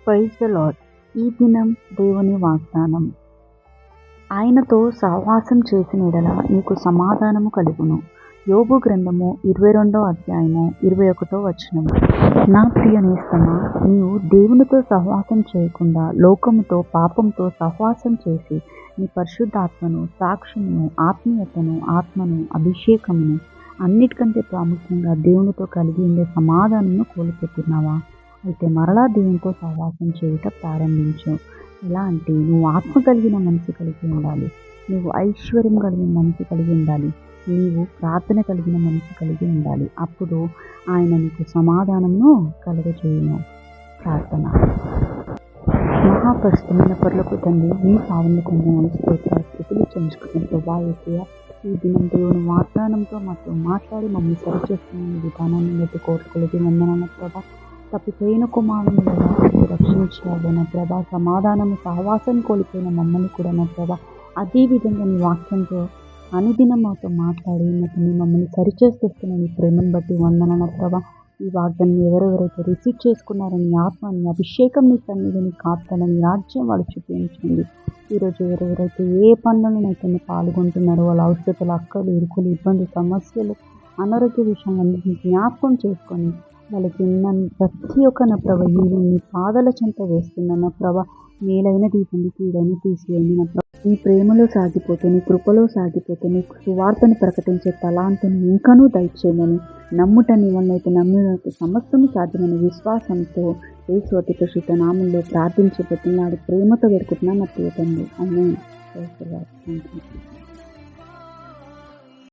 Praise the lord. ఈ దినం దేవుని వాగ్దానం. ఆయనతో సహవాసం చేసిన ఎడల నీకు సమాధానము కలుగును. యోబు గ్రంథము 22వ అధ్యాయము 21వ వచనము. నా ప్రియ నేస్తమా, నీవు దేవునితో సహవాసం చేయకుండా లోకముతో పాపంతో సహవాసం చేసి నీ పరిశుద్ధాత్మను, సాక్ష్యమును, ఆత్మీయతను, ఆత్మను, అభిషేకమును, అన్నిటికంటే ప్రాముఖ్యంగా దేవునితో కలిగి ఉండే సమాధానమును కోల్పోతున్నావా? అయితే మరలా దేవునితో సహవాసం చేయుట ప్రారంభించు. ఎలా అంటే, నువ్వు ఆత్మ కలిగిన మనసు కలిగి ఉండాలి, నువ్వు ఐశ్వర్యం కలిగిన మనసు కలిగి ఉండాలి, నీవు ప్రార్థన కలిగిన మనసు కలిగి ఉండాలి. అప్పుడు ఆయన నీకు సమాధానమును కలుగజేయును. ప్రార్థన. మహాపరిశుద్ధమైన పరలోక తండ్రి, నీ పావనకు స్థితులు చెంచుకున్న ప్రభా యేసయ్య, ఈ దినం దేవుని వాగ్దానంతో మాతో మాట్లాడి మమ్మల్ని సరిచేస్తున్న విధానాన్ని బట్టి కోరుకోలేదు వందనాల ప్రభా. తప్పిపోయిన కుమారుని రక్షించాలి నా ప్రభా. సమాధానము సహవాసం కోల్పోయిన మమ్మల్ని కూడా నా ప్రభా అదేవిధంగా నీ వాక్యంతో అనుదినం మాతో మాట్లాడి మమ్మల్ని సరిచేస్తున్న నీ ప్రేమను బట్టి వందనాల ప్రభా. ఈ వాగ్దానం ఎవరెవరైతే రిసీవ్ చేసుకున్నారో నీ ఆత్మ, నీ అభిషేకం, నీ సన్నిధి, నీ కాపుదల, నీ రాజ్యం వాళ్ళు చూపించండి. ఈరోజు ఎవరెవరైతే ఏ పనులనైతే పాల్గొంటున్నారో వాళ్ళ అవసరతలు, అక్కలు, ఇరుకులు, ఇబ్బంది, సమస్యలు, అనారోగ్య విషయాలన్నింటినీ జ్ఞాపకం చేసుకొని వాళ్ళకి ప్రతి ఒక్క నా ప్రభ నీ పాదాల చెంత వేస్తున్నా నా ప్రభ. మేలైనది ఇవ్వండి, కీడైన తీసివేయండి నా ప్రభ. నీ ప్రేమలో సాగిపోతే, నీ కృపలో సాగిపోతే, నీ సువార్తను ప్రకటించే తలాంతిని ఇంకనూ దయచేయమని నమ్ముట నీ వల్లైతే నమ్మినట్టు సమస్తము సాధ్యమైన విశ్వాసంతో యేసు అతి పరిశుద్ధ నామములో ప్రార్థించి పెట్టినాడు. ప్రేమతో వేడుకుంటున్నా నా ప్రియ తండ్రి. ఆమేన్.